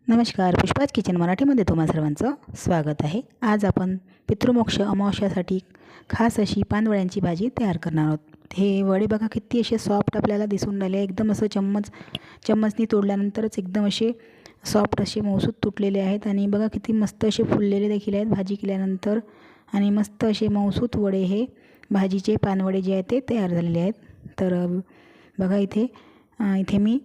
नमस्कार, पुष्पाज किचन मराठीमध्ये तुम्हा सर्वांचं स्वागत आहे। आज आपण पितृमोक्ष अमावस्यासाठी खास अशी पानवड्यांची भाजी तयार करणार आहोत। हे वडे बघा किती असे सॉफ्ट आपल्याला दिसून राहिले, एकदम असं चम्मचनी तोडल्यानंतरच एकदम असे सॉफ्ट असे मऊसूत तुटलेले आहेत आणि बघा किती मस्त असे फुललेले देखील आहेत भाजी केल्यानंतर। आणि मस्त असे मऊसूत वडे हे भाजीचे पानवडे जे आहेत ते तयार झालेले आहेत। तर बघा इथे मी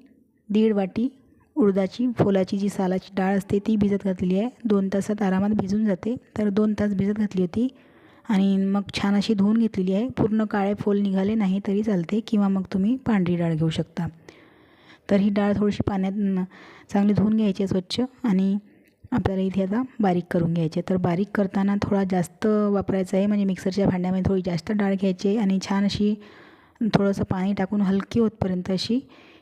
1.5 वाटी उडदाची फोलाची जी सालाची डाळ असते ती भिजत घातलेली आहे। 2 तासात आरामात भिजून जाते, तर 2 तास भिजत घातली होती आणि मग छान अशी धुवून घेतलेली आहे। पूर्ण काळे फोल निघाले नाही तरी चालते किंवा मग तुम्ही पांढरी डाळ घेऊ शकता। तर ही डाळ थोडीशी पाण्यात चांगली धुवून घ्यायची स्वच्छ आणि आपल्याला इथे आता बारीक करून घ्यायचे। तर बारीक करताना थोडा जास्त वापरायचा आहे, म्हणजे मिक्सरच्या भांड्यामध्ये थोडी जास्त डाळ घ्यायची आणि छान अशी थोडंसं पाणी टाकून हलकी होतपर्यंत अशी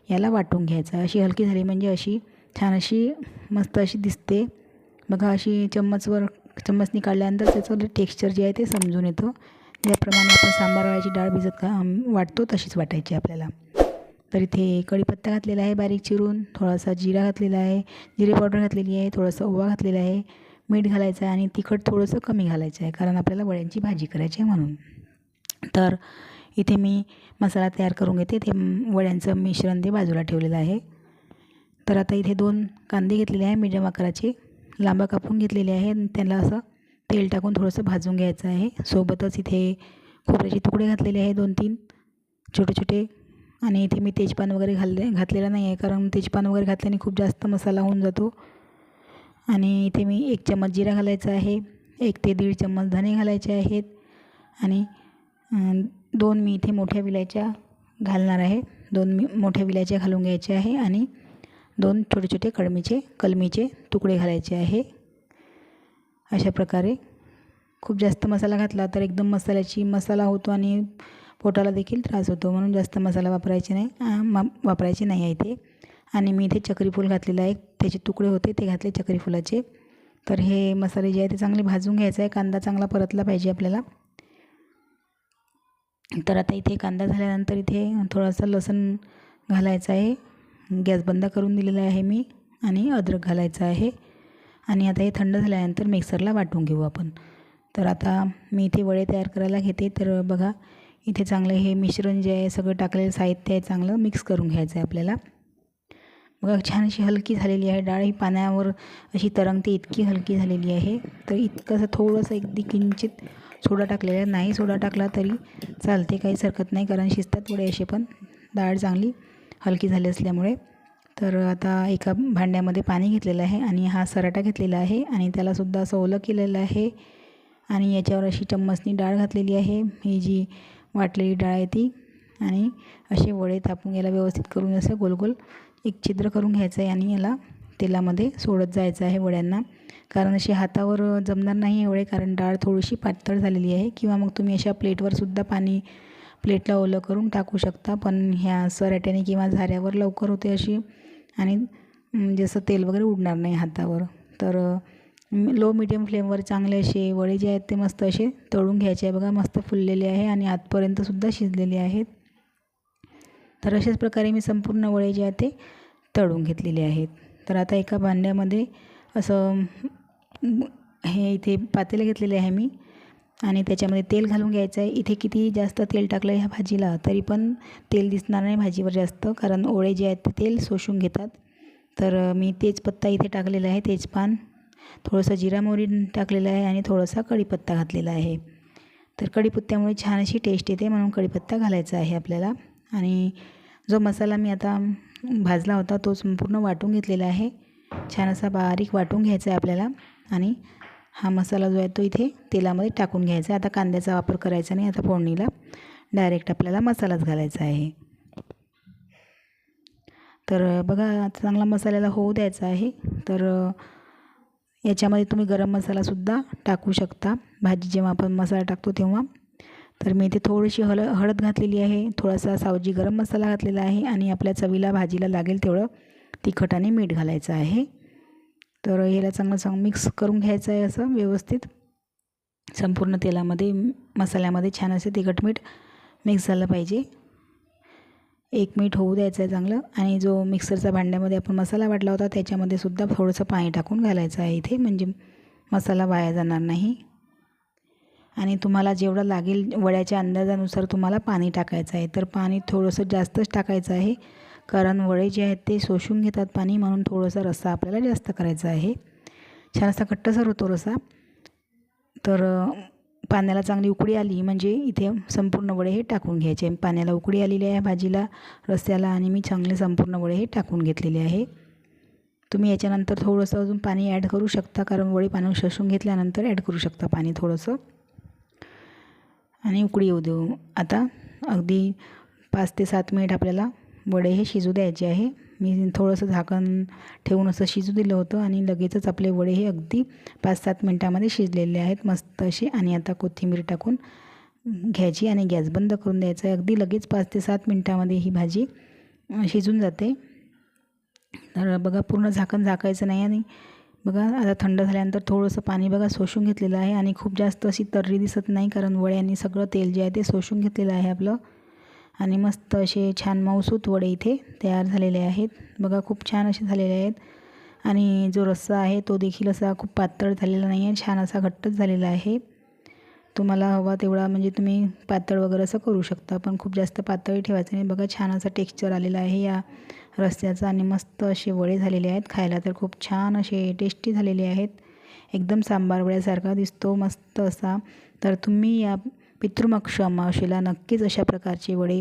याला वाटून घ्यायचं। अशी हलकी झाली म्हणजे अशी छान अशी मस्त अशी दिसते बघा। अशी चम्मचनी काढल्यानंतर त्याचं टेक्स्चर जे आहे ते समजून येतं। ज्याप्रमाणे आपण सांबार वड्याची डाळ वाटतो तशीच वाटायची आपल्याला। तर इथे कढीपत्ता घातलेला आहे बारीक चिरून, थोडासा जिरा घातलेला आहे, जिरे पावडर घातलेली आहे, थोडंसं ओवा घातलेला आहे, मीठ घालायचं आहे आणि तिखट थोडंसं कमी घालायचं आहे कारण आपल्याला वड्यांची भाजी करायची आहे म्हणून। तर इथे मी मसाला तयार करून घेते। ते वड्यांचं मिश्रण ते बाजूला ठेवलेलं आहे। तर आता इथे 2 कांदे घेतलेले आहे मीडियम आकाराचे, लांब कापून घेतलेले आहे। त्याला असं तेल टाकून थोडंसं भाजून घ्यायचं आहे। सोबतच इथे खोबऱ्याचे तुकडे घातलेले आहे 2-3 छोटे छोटे। आणि इथे मी तेजपान वगैरे घातलेला नाही आहे कारण तेजपान वगैरे घातल्याने खूप जास्त मसाला होऊन जातो। आणि इथे मी 1 चम्मच जिरा घालायचा आहे, 1 ते 1.5 चम्मच धणे घालायचे आहेत आणि 2 मी इथे मोठ्या विलायच्या घालणार आहे। 2 मोठ्या विलायच्या घालून घ्यायच्या आहे आणि 2 छोटे छोटे कलमीचे तुकडे घालायचे आहे। अशा प्रकारे खूप जास्त मसाला घातला तर एकदम मसाला होतो आणि पोटाला देखील त्रास होतो, म्हणून जास्त मसाला वापरायचे नाही आहे इथे। आणि मी इथे चक्रीफूल घातलेलं आहे, त्याचे तुकडे होते ते घातले चक्रीफुलाचे। तर हे मसाले जे आहे ते चांगले भाजून घ्यायचं आहे, कांदा चांगला परतला पाहिजे आपल्याला। तर आता इथे कांदा झाल्यानंतर इथे थोडासा लसूण घालायचा आहे, गॅस बंद करून दिलेला आहे मी, आणि अद्रक घालायचं आहे। आणि आता हे थंड झाल्यानंतर मिक्सरला वाटून घेऊ आपण। तर आता मी इथे वडे तयार करायला घेते। तर बघा इथे चांगलं हे मिश्रण जे आहे सगळं टाकलेलं साहित्य आहे चांगलं मिक्स करून घ्यायचं आहे आपल्याला। बघा छान अशी हलकी झालेली आहे डाळ, ही पाण्यावर अशी तरंगते इतकी हलकी झालेली आहे। तर इतकंसं थोडंसं अगदी किंचित सोडा टाकलेला आहे, नाही सोडा टाकला तरी चालते, काहीच हरकत नाही कारण शिजतात वडे असे पण डाळ चांगली हलकी झाली असल्यामुळे। तर आता एका भांड्यामध्ये पाणी घेतलेलं आहे आणि हा सराटा घेतलेला आहे आणि त्यालासुद्धा असं ओलं केलेलं आहे आणि याच्यावर अशी चम्मचनी डाळ घातलेली आहे, ही जी वाटलेली डाळ आहे ती। आणि असे वडे थापून याला व्यवस्थित करून असं गोल गोल एक छिद्र करून घ्यायचं आहे आणि याला तेलामध्ये सोडत जायचं आहे वड्यांना, कारण असे हातावर जमणार नाही वडे कारण डाळ थोडीशी पातळ झालेली आहे। किंवा मग तुम्ही अशा प्लेटवरसुद्धा प्लेटला ओलं करून टाकू शकता, पण ह्या सराट्याने किंवा झाऱ्यावर लवकर होते अशी आणि जसं तेल वगैरे उडणार नाही हातावर। तर लो मीडियम फ्लेमवर चांगले असे वडे जे आहेत ते मस्त असे तळून घ्यायचे आहे। बघा मस्त फुललेले आहे आणि आतपर्यंतसुद्धा शिजलेले आहेत। तर अशाच प्रकारे मी संपूर्ण वडे जे आहेत ते तळून घेतलेले आहेत। तर आता एका भांड्यामध्ये असं हे इथे पातेलं घेतलेले आहे मी आणि त्याच्यामध्ये तेल घालून घ्यायचं आहे। इथे किती जास्त तेल टाकलं ह्या भाजीला तरी पण तेल दिसणार नाही भाजीवर जास्त, कारण वडे जे आहेत ते तेल शोषून घेतात। तर मी तेजपत्ता इथे टाकलेला आहे, तेजपान, थोडंसं जिरा मोहरी टाकलेलं आहे आणि थोडासा कढीपत्ता घातलेला आहे। तर कढीपत्त्यामुळे छान अशी टेस्ट येते म्हणून कढीपत्ता घालायचा आहे आपल्याला। आणि जो मसाला मी आता भाजला होता तो संपूर्ण वाटून घेतलेला आहे, छान असा बारीक वाटून घ्यायचा आहे आपल्याला। आणि हा मसाला जो आहे तो इथे तेलामध्ये टाकून घ्यायचा आहे। आता कांद्याचा वापर करायचा नाही, आता फोडणीला डायरेक्ट आपल्याला मसालाच घालायचा आहे। तर बघा आता चांगला मसाल्याला होऊ द्यायचा आहे। तर याच्यामध्ये तुम्ही गरम मसालासुद्धा टाकू शकता भाजी जेव्हा आपण मसाला टाकतो तेव्हा। तर मी इथे थोडीशी हळद घातलेली आहे, थोडासा सावजी गरम मसाला घातलेला आहे आणि आपल्या चवीला भाजीला लागेल तेवढं तिखट आणि मीठ घालायचं आहे। तर याला चांगलं मिक्स करून घ्यायचं आहे असं व्यवस्थित, संपूर्ण तेलामध्ये मसाल्यामध्ये छान असे तिखट मीठ मिक्स झालं पाहिजे। एक मीठ होऊ द्यायचं आहे चांगलं. आणि जो मिक्सरचा भांड्यामध्ये आपण मसाला वाटला होता त्याच्यामध्ये सुद्धा थोडंसं पाणी टाकून घालायचं आहे इथे, म्हणजे मसाला वाया जाणार नाही. आणि तुम्हाला जेवढं लागेल वड्याच्या अंदाजानुसार तुम्हाला पाणी टाकायचं आहे. तर पाणी थोडंसं जास्तच टाकायचं आहे, कारण वडे जे आहेत ते शोषून घेतात पाणी, म्हणून थोडंसं रस्सा आपल्याला जास्त करायचा आहे. छान असा घट्टसर होतो रस्सा. तर पाण्याला चांगली उकळी आली म्हणजे इथे संपूर्ण वडे हे टाकून घ्यायचे. पाण्याला उकळी आलेली आहे भाजीला, रस्स्याला, आणि मी चांगले संपूर्ण वडे हे टाकून घेतलेले आहे. तुम्ही याच्यानंतर थोडंसं अजून पाणी ॲड करू शकता, कारण वडे पाणी शोषून घेतल्यानंतर ॲड करू शकता पाणी थोडंसं. आणि उकळी येऊ देऊ. आता अगदी 5 ते 7 मिनिट आपल्याला वडे हे शिजू द्यायचे आहे. मी थोडंसं झाकण ठेवून असं शिजू दिलं होतं आणि लगेचच आपले वडे हे अगदी 5-7 मिनटामध्ये शिजलेले आहेत मस्त असे. आणि आता कोथिंबीर टाकून घ्यायची आणि गॅस बंद करून द्यायचा आहे. अगदी लगेच 5 ते 7 मिनटामध्ये ही भाजी शिजून जाते. तर बघा, पूर्ण झाकण झाकायचं नाही. आणि बघा आता थंड झाल्यानंतर थोडंसं पाणी बघा शोषून घेतलेलं आहे, आणि खूप जास्त अशी तर्री दिसत नाही, कारण वड्यांनी सगळं तेल जे आहे ते शोषून घेतलेलं आहे आपलं. आणि मस्त असे छान मऊसूत वडे इथे तयार झालेले आहेत. बघा खूप छान असे झालेले आहेत. आणि जो रस्सा आहे तो देखील असा खूप पातळ झालेला नाही आहे, छान असा घट्टच झालेला आहे. तुम्हाला हवा तेवढा म्हणजे तुम्ही पातळ वगैरे असं करू शकता, पण खूप जास्त पातळही ठेवायचं नाही. बघा छान असा टेक्स्चर आलेला आहे या रस्स्याचा, आणि मस्त असे वडे झालेले आहेत. खायला तर खूप छान असे टेस्टी झालेले आहेत. एकदम सांबार वड्यासारखा दिसतो मस्त असा. तर तुम्ही या पितृपक्ष अमावस्येला नक्कीच अशा प्रकारचे वडे